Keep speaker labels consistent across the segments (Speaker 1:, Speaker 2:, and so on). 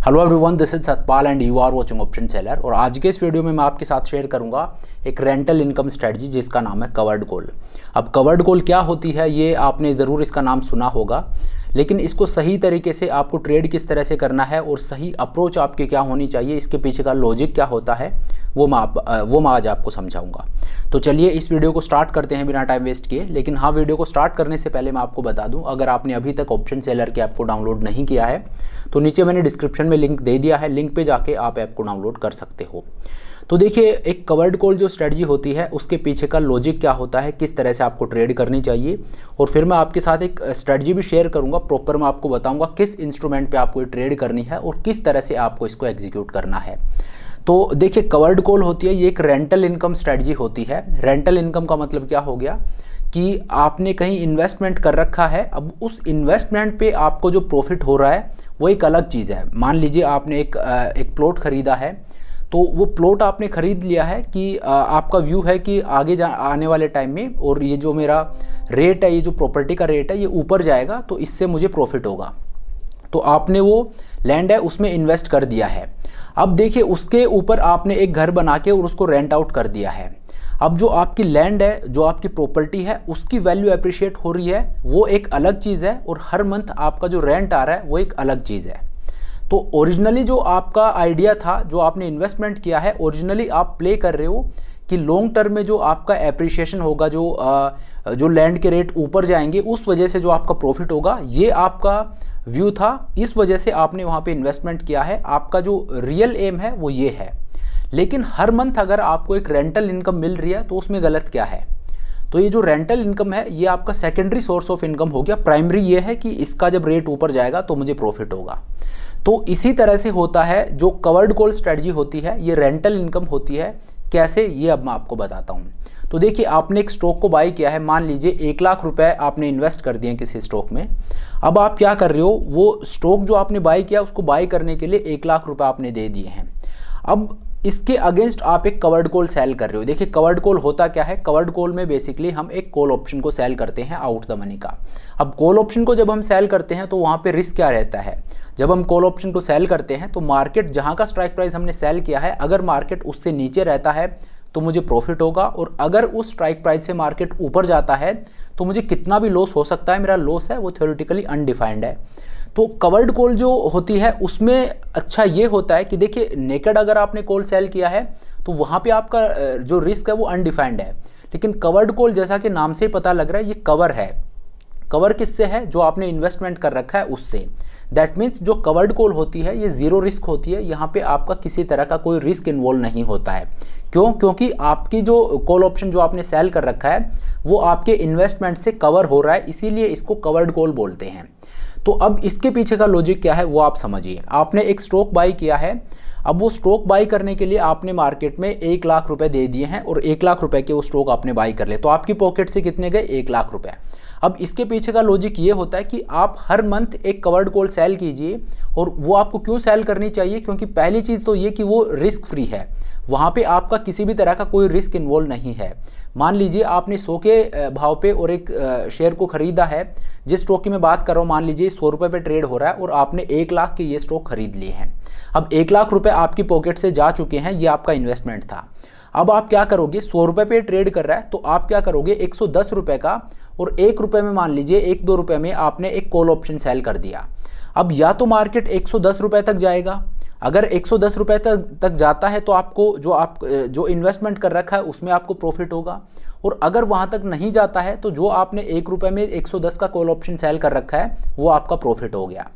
Speaker 1: Hello everyone, this is Satpal and you are watching option seller. और आज के इस वीडियो में मैं आपके साथ शेयर करूंगा एक रेंटल इनकम स्ट्रेटजी जिसका नाम है कवर्ड कॉल। अब कवर्ड कॉल क्या होती है ये आपने ज़रूर इसका नाम सुना होगा, लेकिन इसको सही तरीके से आपको ट्रेड किस तरह से करना है और सही अप्रोच आपकी क्या होनी चाहिए, इसके पीछे का लॉजिक क्या होता है वो मैं आज आपको समझाऊंगा। तो चलिए इस वीडियो को स्टार्ट करते हैं बिना टाइम वेस्ट किए। लेकिन हाँ, वीडियो को स्टार्ट करने से पहले मैं आपको बता दूं, अगर आपने अभी तक ऑप्शन सेलर के ऐप को डाउनलोड नहीं किया है तो नीचे मैंने डिस्क्रिप्शन में लिंक दे दिया है, लिंक पे जाके आप ऐप को डाउनलोड कर सकते हो। तो देखिए, एक कवर्ड कॉल जो स्ट्रेटजी होती है उसके पीछे का लॉजिक क्या होता है, किस तरह से आपको ट्रेड करनी चाहिए, और फिर मैं आपके साथ एक स्ट्रेटजी भी शेयर करूंगा। प्रॉपर मैं आपको बताऊंगा किस इंस्ट्रूमेंट पे आपको ये ट्रेड करनी है और किस तरह से आपको इसको एग्जीक्यूट करना है। तो देखिए, कवर्ड कॉल होती है, ये एक रेंटल इनकम स्ट्रेटजी होती है। रेंटल इनकम का मतलब क्या हो गया कि आपने कहीं इन्वेस्टमेंट कर रखा है, अब उस इन्वेस्टमेंट पे आपको जो प्रॉफिट हो रहा है वो एक अलग चीज़ है। मान लीजिए आपने एक प्लॉट ख़रीदा है, तो वो प्लॉट आपने ख़रीद लिया है कि आपका व्यू है कि आगे आने वाले टाइम में, और ये जो मेरा रेट है, ये जो प्रॉपर्टी का रेट है ये ऊपर जाएगा तो इससे मुझे प्रॉफिट होगा। तो आपने वो लैंड है उसमें इन्वेस्ट कर दिया है। अब देखिए, उसके ऊपर आपने एक घर बना के और उसको रेंट आउट कर दिया है। अब जो आपकी लैंड है, जो आपकी प्रॉपर्टी है, उसकी वैल्यू अप्रिशिएट हो रही है, वो एक अलग चीज़ है, और हर मंथ आपका जो रेंट आ रहा है वो एक अलग चीज़ है। तो ओरिजिनली जो आपका आइडिया था, जो आपने इन्वेस्टमेंट किया है, ओरिजिनली आप प्ले कर रहे हो कि लॉन्ग टर्म में जो आपका एप्रिशिएशन होगा, जो लैंड के रेट ऊपर जाएंगे, उस वजह से जो आपका प्रॉफिट होगा, ये आपका व्यू था। इस वजह से आपने वहाँ पे इन्वेस्टमेंट किया है। आपका जो रियल एम है वो ये है। लेकिन हर मंथ अगर आपको एक रेंटल इनकम मिल रही है तो उसमें गलत क्या है? तो ये जो रेंटल इनकम है ये आपका सेकेंडरी सोर्स ऑफ इनकम हो गया। प्राइमरी ये है कि इसका जब रेट ऊपर जाएगा तो मुझे प्रॉफिट होगा। तो इसी तरह से होता है जो कवर्ड कॉल स्ट्रेटजी होती है, ये रेंटल इनकम होती है। कैसे, ये अब मैं आपको बताता हूँ। तो देखिए, आपने एक स्टॉक को बाई किया है, मान लीजिए 1 लाख रुपए आपने इन्वेस्ट कर दिए किसी स्टॉक में। अब आप क्या कर रहे हो, वो स्टॉक जो आपने बाई किया उसको बाई करने के लिए 1 लाख रुपए आपने दे दिए हैं। अब इसके अगेंस्ट आप एक कवर्ड कॉल सेल कर रहे हो। देखिए, कवर्ड कॉल होता क्या है? कवर्ड कॉल में बेसिकली हम एक कॉल ऑप्शन को सेल करते हैं आउट द मनी का। अब कॉल ऑप्शन को जब हम सेल करते हैं तो वहाँ पे रिस्क क्या रहता है? जब हम कॉल ऑप्शन को सेल करते हैं तो मार्केट जहाँ का स्ट्राइक प्राइस हमने सेल किया है, अगर मार्केट उससे नीचे रहता है तो मुझे प्रॉफिट होगा, और अगर उस स्ट्राइक प्राइस से मार्केट ऊपर जाता है तो मुझे कितना भी लॉस हो सकता है। मेरा लॉस है वो थ्योरेटिकली अनडिफाइंड है। तो कवर्ड कॉल जो होती है उसमें अच्छा ये होता है कि देखिए, नेकेड अगर आपने कॉल सेल किया है तो वहाँ पे आपका जो रिस्क है वो अनडिफाइंड है। लेकिन कवर्ड कॉल, जैसा कि नाम से ही पता लग रहा है, ये कवर है। कवर किससे है? जो आपने इन्वेस्टमेंट कर रखा है उससे। दैट मीन्स जो कवर्ड कॉल होती है ये ज़ीरो रिस्क होती है। यहाँ पे आपका किसी तरह का कोई रिस्क इन्वॉल्व नहीं होता है। क्यों? क्योंकि आपकी जो कॉल ऑप्शन जो आपने सेल कर रखा है वो आपके इन्वेस्टमेंट से कवर हो रहा है, इसीलिए इसको कवर्ड कॉल बोलते हैं। तो अब इसके पीछे का लॉजिक क्या है वो आप समझिए। आपने एक स्टॉक बाई किया है, अब वो स्टॉक बाई करने के लिए आपने मार्केट में 1 लाख रुपए दे दिए हैं, और 1 लाख रुपए के वो स्टॉक आपने बाई कर लिए, तो आपकी पॉकेट से कितने गए? 1 लाख रुपए। अब इसके पीछे का लॉजिक ये होता है कि आप हर मंथ एक कवर्ड कॉल सेल कीजिए। और वो आपको क्यों सेल करनी चाहिए? क्योंकि पहली चीज़ तो ये कि वो रिस्क फ्री है, वहाँ पे आपका किसी भी तरह का कोई रिस्क इन्वॉल्व नहीं है। मान लीजिए आपने 100 के भाव पे और एक शेयर को ख़रीदा है, जिस स्टॉक की मैं बात कर रहा हूँ मान लीजिए 100 रुपये पे ट्रेड हो रहा है, और आपने 1 लाख के ये स्टॉक खरीद लिए हैं। अब 1 लाख रुपए आपकी पॉकेट से जा चुके हैं, ये आपका इन्वेस्टमेंट था। अब आप क्या करोगे? 100 रुपये पे ट्रेड कर रहा है तो आप क्या करोगे? 110 रुपये का, और 1 रुपये में, मान लीजिए 1-2 रुपये में आपने एक कॉल ऑप्शन सेल कर दिया। अब या तो मार्केट 110 रुपये तक जाएगा, अगर 110 रुपये तक जाता है तो आपको जो इन्वेस्टमेंट कर रखा है उसमें आपको प्रॉफिट होगा, और अगर वहाँ तक नहीं जाता है तो जो आपने 1 रुपये में 110 का कॉल ऑप्शन सेल कर रखा है वो आपका प्रॉफिट हो गया।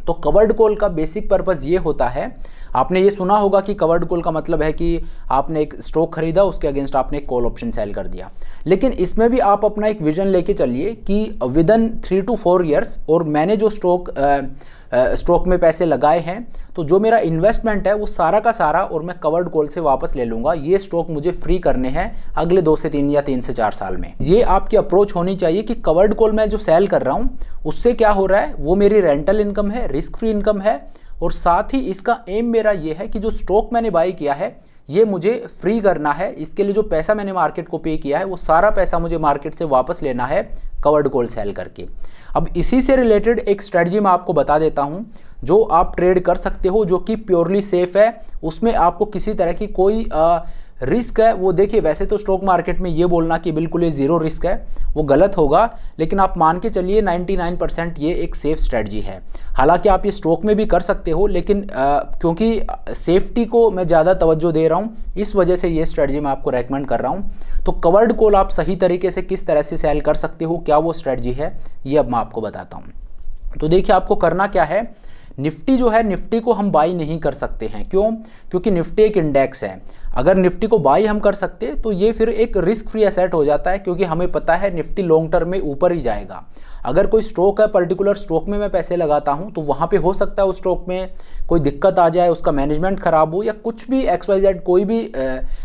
Speaker 1: तो कवर्ड कॉल का बेसिक पर्पज़ ये होता है, आपने ये सुना होगा कि कवर्ड कॉल का मतलब है कि आपने एक स्टॉक खरीदा, उसके अगेंस्ट आपने एक कॉल ऑप्शन सेल कर दिया। लेकिन इसमें भी आप अपना एक विजन लेके चलिए कि विदिन 3 to 4 ईयर्स, और मैंने जो स्टॉक में पैसे लगाए हैं, तो जो मेरा इन्वेस्टमेंट है वो सारा का सारा और मैं कवर्ड कॉल से वापस ले लूँगा। ये स्टॉक मुझे फ्री करने हैं अगले 2 से 3 या 3 से 4 साल में। ये आपकी अप्रोच होनी चाहिए कि कवर्ड कॉल मैं जो सेल कर रहा हूँ उससे क्या हो रहा है, वो मेरी रेंटल इनकम है, रिस्क फ्री इनकम है, और साथ ही इसका एम मेरा ये है कि जो स्टॉक मैंने बाई किया है ये मुझे फ्री करना है। इसके लिए जो पैसा मैंने मार्केट को पे किया है वो सारा पैसा मुझे मार्केट से वापस लेना है कवर्ड कॉल सेल करके। अब इसी से रिलेटेड एक स्ट्रेटजी मैं आपको बता देता हूँ जो आप ट्रेड कर सकते हो, जो कि प्योरली सेफ है, उसमें आपको किसी तरह की कोई रिस्क है वो देखिए, वैसे तो स्टॉक मार्केट में ये बोलना कि बिल्कुल ये ज़ीरो रिस्क है वो गलत होगा, लेकिन आप मान के चलिए 99% ये एक सेफ स्ट्रेटजी है। हालांकि आप ये स्टॉक में भी कर सकते हो, लेकिन क्योंकि सेफ्टी को मैं ज़्यादा तवज्जो दे रहा हूँ, इस वजह से ये स्ट्रेटजी मैं आपको रेकमेंड कर रहा हूँ। तो कवर्ड कॉल आप सही तरीके से किस तरह से सेल कर सकते हो, क्या वो स्ट्रेटजी है, ये अब मैं आपको बताता हूँ। तो देखिए आपको करना क्या है, निफ्टी जो है, निफ्टी को हम बाई नहीं कर सकते हैं। क्यों? क्योंकि निफ्टी एक इंडेक्स है। अगर निफ्टी को बाई हम कर सकते तो ये फिर एक रिस्क फ्री एसेट हो जाता है, क्योंकि हमें पता है निफ्टी लॉन्ग टर्म में ऊपर ही जाएगा। अगर कोई स्टॉक है, पर्टिकुलर स्टॉक में मैं पैसे लगाता हूँ, तो वहाँ पे हो सकता है उस स्टॉक में कोई दिक्कत आ जाए, उसका मैनेजमेंट खराब हो या कुछ भी XYZ कोई भी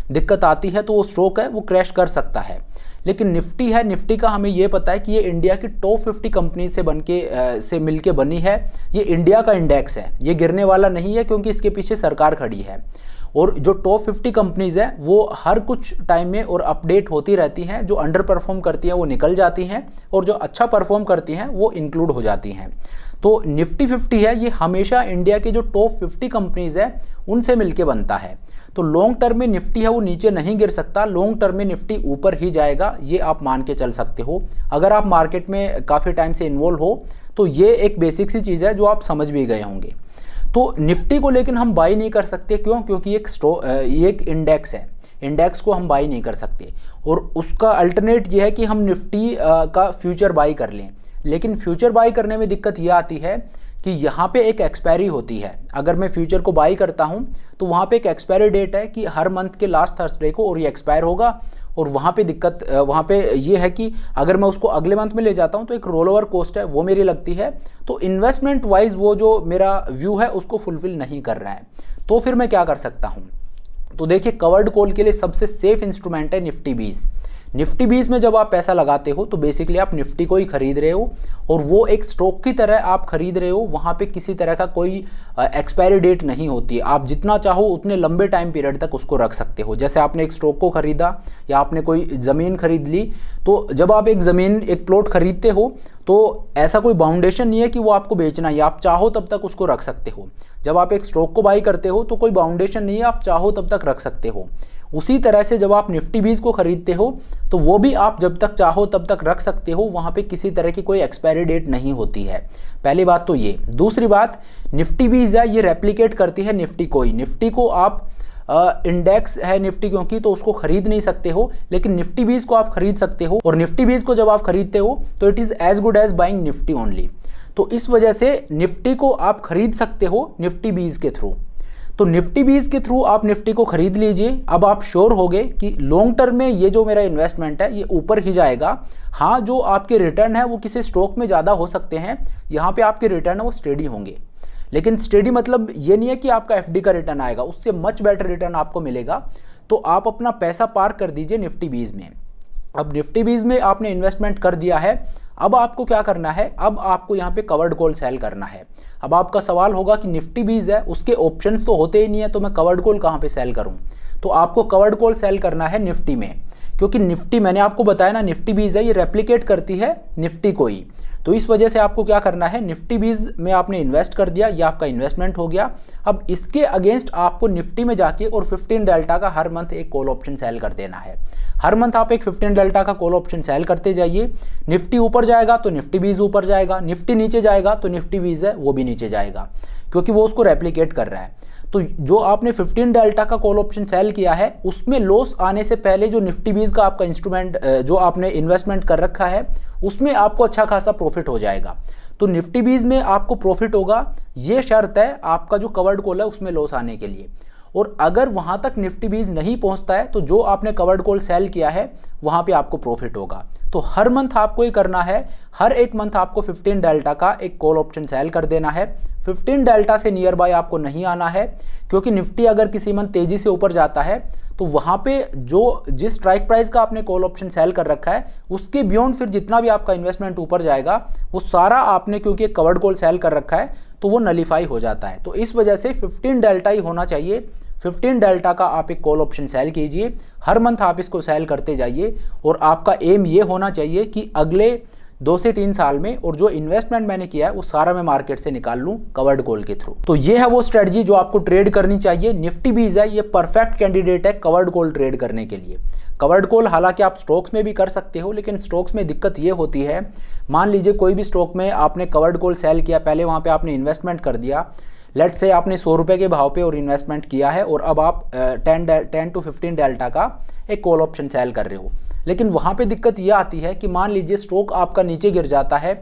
Speaker 1: दिक्कत आती है, तो वो स्टॉक है वो क्रैश कर सकता है। लेकिन निफ्टी है, निफ्टी का हमें ये पता है कि ये इंडिया की टॉप 50 कंपनी से मिलके बनी है। ये इंडिया का इंडेक्स है, ये गिरने वाला नहीं है, क्योंकि इसके पीछे सरकार खड़ी है। और जो टॉप 50 कंपनीज है वो हर कुछ टाइम में और अपडेट होती रहती हैं। जो अंडर परफॉर्म करती हैं वो निकल जाती हैं, और जो अच्छा परफॉर्म करती हैं वो इंक्लूड हो जाती हैं। तो निफ्टी 50 है, ये हमेशा इंडिया के जो टॉप 50 कंपनीज है उनसे मिलके बनता है। तो लॉन्ग टर्म में निफ्टी है वो नीचे नहीं गिर सकता, लॉन्ग टर्म में निफ्टी ऊपर ही जाएगा, ये आप मान के चल सकते हो। अगर आप मार्केट में काफ़ी टाइम से इन्वॉल्व हो तो ये एक बेसिक सी चीज़ है जो आप समझ भी गए होंगे। तो निफ्टी को लेकिन हम बाई नहीं कर सकते। क्यों? क्योंकि ये एक इंडेक्स है, इंडेक्स को हम बाई नहीं कर सकते। और उसका अल्टरनेट ये है कि हम निफ्टी का फ्यूचर बाई कर लें। लेकिन फ्यूचर बाई करने में दिक्कत ये आती है कि यहाँ पे एक एक्सपायरी होती है। अगर मैं फ्यूचर को बाई करता हूँ तो वहाँ पे एक एक्सपायरी डेट है कि हर मंथ के लास्ट थर्सडे को, और ये एक्सपायर होगा। और वहाँ पे दिक्कत वहाँ पे ये है कि अगर मैं उसको अगले मंथ में ले जाता हूँ तो एक रोल ओवर कॉस्ट है वो मेरी लगती है। तो इन्वेस्टमेंट वाइज वो जो मेरा व्यू है उसको फुलफिल नहीं कर रहा है। तो फिर मैं क्या कर सकता हूँ? तो देखिए कवर्ड कॉल के लिए सबसे सेफ इंस्ट्रूमेंट है निफ्टी 20। निफ्टी 20 में जब आप पैसा लगाते हो तो बेसिकली आप निफ्टी को ही खरीद रहे हो, और वो एक स्टॉक की तरह आप खरीद रहे हो। वहाँ पे किसी तरह का कोई एक्सपायरी डेट नहीं होती है। आप जितना चाहो उतने लंबे टाइम पीरियड तक उसको रख सकते हो। जैसे आपने एक स्टॉक को खरीदा या आपने कोई ज़मीन खरीद ली, तो जब आप एक ज़मीन, एक प्लॉट खरीदते हो तो ऐसा कोई बाउंडेशन नहीं है कि वो आपको बेचना है, आप चाहो तब तक उसको रख सकते हो। जब आप एक स्टॉक को बाई करते हो तो कोई बाउंडेशन नहीं है, आप चाहो तब तक रख सकते हो। उसी तरह से जब आप निफ्टी 20 को खरीदते हो तो वो भी आप जब तक चाहो तब तक रख सकते हो। वहाँ पे किसी तरह की कोई एक्सपायरी डेट नहीं होती है। पहली बात तो ये। दूसरी बात, निफ्टी 20 है ये रेप्लिकेट करती है निफ्टी को ही। निफ्टी को आप इंडेक्स है निफ्टी क्योंकि, तो उसको खरीद नहीं सकते हो, लेकिन निफ्टी 20 को आप खरीद सकते हो। और निफ्टी 20 को जब आप खरीदते हो तो it is as good as buying Nifty only. तो इस वजह से निफ्टी को आप खरीद सकते हो निफ्टी 20 के थ्रू। तो निफ्टी 20 के थ्रू आप निफ्टी को खरीद लीजिए। अब आप श्योर हो गए कि लॉन्ग टर्म में ये जो मेरा इन्वेस्टमेंट है ये ऊपर ही जाएगा। हाँ, जो आपके रिटर्न है वो किसी स्टॉक में ज़्यादा हो सकते हैं, यहाँ पे आपके रिटर्न है वो स्टेडी होंगे। लेकिन स्टेडी मतलब ये नहीं है कि आपका एफडी का रिटर्न आएगा, उससे मच बेटर रिटर्न आपको मिलेगा। तो आप अपना पैसा पार्क कर दीजिए निफ्टी 20 में। अब निफ्टी 20 में आपने इन्वेस्टमेंट कर दिया है, अब आपको क्या करना है? अब आपको यहाँ पे कवर्ड कॉल सेल करना है। अब आपका सवाल होगा कि निफ्टी 20 है, उसके ऑप्शंस तो होते ही नहीं है, तो मैं कवर्ड कॉल कहाँ पे सेल करूँ? तो आपको कवर्ड कॉल सेल करना है निफ्टी में, क्योंकि निफ्टी, मैंने आपको बताया ना, निफ्टी 20 है ये रेप्लिकेट करती है निफ्टी को ही। तो इस वजह से आपको क्या करना है, निफ्टी 20 में आपने इन्वेस्ट कर दिया, ये आपका इन्वेस्टमेंट हो गया। अब इसके अगेंस्ट आपको निफ्टी में जाके और 15 डेल्टा का हर मंथ एक कॉल ऑप्शन सेल कर देना है। हर मंथ आप एक 15 डेल्टा का कॉल ऑप्शन सेल करते जाइए। निफ्टी ऊपर जाएगा तो निफ्टी 20 ऊपर जाएगा, निफ्टी नीचे जाएगा तो निफ्टी 20 है वो भी नीचे जाएगा, क्योंकि वो उसको रेप्लिकेट कर रहा है। तो जो आपने 15 डेल्टा का कॉल ऑप्शन सेल किया है उसमें लॉस आने से पहले जो निफ्टी 20 का आपका इंस्ट्रूमेंट जो आपने इन्वेस्टमेंट कर रखा है उसमें आपको अच्छा खासा प्रॉफिट हो जाएगा। तो निफ्टी 20 में आपको प्रॉफिट होगा, ये शर्त है आपका जो कवर्ड कॉल है उसमें लॉस आने के लिए। और अगर वहां तक निफ्टी 20 नहीं पहुंचता है तो जो आपने कवर्ड कॉल सेल किया है वहां पे आपको प्रॉफिट होगा। तो हर मंथ आपको ये करना है, हर एक मंथ आपको 15 डेल्टा का एक कॉल ऑप्शन सेल कर देना है। 15 डेल्टा से नियर बाय आपको नहीं आना है, क्योंकि निफ्टी अगर किसी मंथ तेजी से ऊपर जाता है तो वहां पे जिस स्ट्राइक प्राइस का आपने कॉल ऑप्शन सेल कर रखा है उसके बियॉन्ड फिर जितना भी आपका इन्वेस्टमेंट ऊपर जाएगा वो सारा आपने, क्योंकि एक कवर्ड कॉल सेल कर रखा है तो वो नलीफाई हो जाता है। तो इस वजह से 15 डेल्टा ही होना चाहिए। 15 डेल्टा का आप एक कॉल ऑप्शन सेल कीजिए, हर मंथ आप इसको सेल करते जाइए। और आपका एम ये होना चाहिए कि अगले 2 से 3 साल में, और जो इन्वेस्टमेंट मैंने किया है वो सारा मैं मार्केट से निकाल लूँ कवर्ड कॉल के थ्रू। तो ये है वो स्ट्रेटजी जो आपको ट्रेड करनी चाहिए। निफ्टी बीज है, ये परफेक्ट कैंडिडेट है कवर्ड कॉल ट्रेड करने के लिए। कवर्ड कॉल हालांकि आप स्टॉक्स में भी कर सकते हो, लेकिन स्टॉक्स में दिक्कत ये होती है, मान लीजिए कोई भी स्टॉक में आपने कवर्ड कॉल सेल किया, पहले वहाँ पे आपने इन्वेस्टमेंट कर दिया, लेट से आपने 100 रुपये के भाव पे और इन्वेस्टमेंट किया है, और अब आप 10 to 15 डेल्टा का एक कॉल ऑप्शन सेल कर रहे हो। लेकिन वहाँ पे दिक्कत ये आती है कि मान लीजिए स्टॉक आपका नीचे गिर जाता है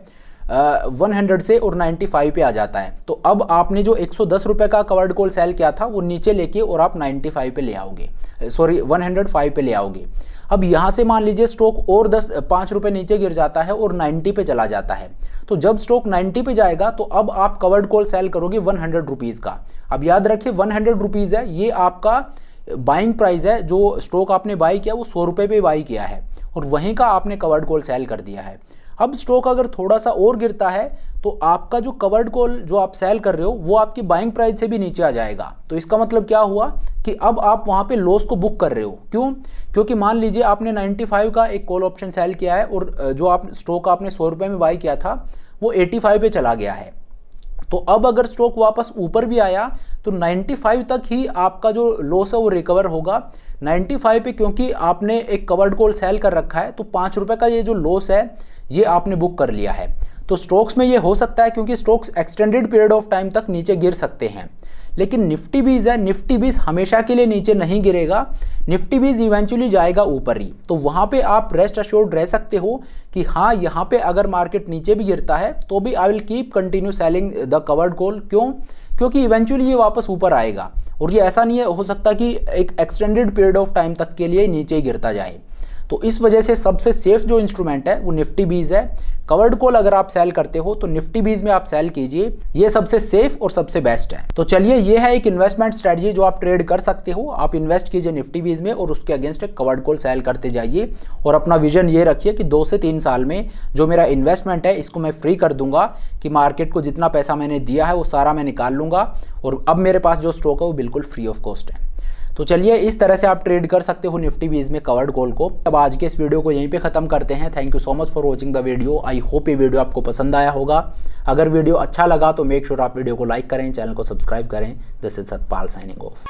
Speaker 1: 100 से और 95 पे आ जाता है, तो अब आपने जो 110 रुपये का कवर्ड कॉल सेल किया था वो नीचे लेके और आप 95 पे ले आओगे, सॉरी 105 पे ले आओगे। अब यहाँ से मान लीजिए स्टॉक और 5 रुपये नीचे गिर जाता है और 90 पे चला जाता है, तो जब स्टॉक 90 पे जाएगा तो अब आप कवर्ड कॉल सेल करोगे 100 रुपीज़ का। अब याद रखिए 100 रुपीज़ है, ये आपका बाइंग प्राइस है, जो स्टॉक आपने बाई किया वो 100 रुपये पे बाई किया है, और वहीं का आपने कवर्ड कॉल सेल कर दिया है। अब स्टॉक अगर थोड़ा सा और गिरता है तो आपका जो कवर्ड कॉल जो आप सेल कर रहे हो वो आपकी बाइंग प्राइस से भी नीचे आ जाएगा। तो इसका मतलब क्या हुआ कि अब आप वहाँ पे लॉस को बुक कर रहे हो। क्यों? क्योंकि मान लीजिए आपने 95 का एक कॉल ऑप्शन सेल किया है, और जो आप स्टॉक आपने 100 रुपये में बाई किया था वो 85 पे चला गया है। तो अब अगर स्टॉक वापस ऊपर भी आया तो 95 तक ही आपका जो लॉस है वो रिकवर होगा। 95 पे क्योंकि आपने एक कवर्ड कॉल सेल कर रखा है, तो 5 रुपये का ये जो लॉस है ये आपने बुक कर लिया है। तो स्टॉक्स में ये हो सकता है क्योंकि stocks extended period of time तक नीचे गिर सकते हैं, लेकिन निफ्टी बीज है, निफ्टी बीज हमेशा के लिए नीचे नहीं गिरेगा, निफ्टी बीज इवेंचुअली जाएगा ऊपर ही। तो वहाँ पे आप रेस्ट अश्योर्ड रह सकते हो कि हाँ, यहाँ पे अगर मार्केट नीचे भी गिरता है तो भी I will keep continue selling the covered call. क्यों? क्योंकि इवेंचुअली ये वापस ऊपर आएगा, और ये ऐसा नहीं है हो सकता कि एक एक्सटेंडेड पीरियड ऑफ टाइम तक के लिए नीचे गिरता जाए। तो इस वजह से सबसे सेफ जो इंस्ट्रूमेंट है वो निफ्टी बीज है। कवर्ड कॉल अगर आप सेल करते हो तो निफ्टी बीज में आप सेल कीजिए, ये सबसे सेफ और सबसे बेस्ट है। तो चलिए, ये है एक इन्वेस्टमेंट स्ट्रेटजी जो आप ट्रेड कर सकते हो। आप इन्वेस्ट कीजिए निफ्टी बीज में और उसके अगेंस्ट एक कवर्ड कॉल सेल करते जाइए, और अपना विजन ये रखिए कि 2 से 3 साल में जो मेरा इन्वेस्टमेंट है इसको मैं फ्री कर दूंगा, कि मार्केट को जितना पैसा मैंने दिया है वो सारा मैं निकाल लूंगा, और अब मेरे पास जो स्टॉक है वो बिल्कुल फ्री ऑफ कॉस्ट है। तो चलिए, इस तरह से आप ट्रेड कर सकते हो निफ्टी बीज में कवर्ड कॉल को। अब आज के इस वीडियो को यहीं पे ख़त्म करते हैं। Thank you so much for watching the video. I hope ये वीडियो आपको पसंद आया होगा। अगर वीडियो अच्छा लगा तो मेक श्योर आप वीडियो को लाइक करें, चैनल को सब्सक्राइब करें। This is Satpal signing off.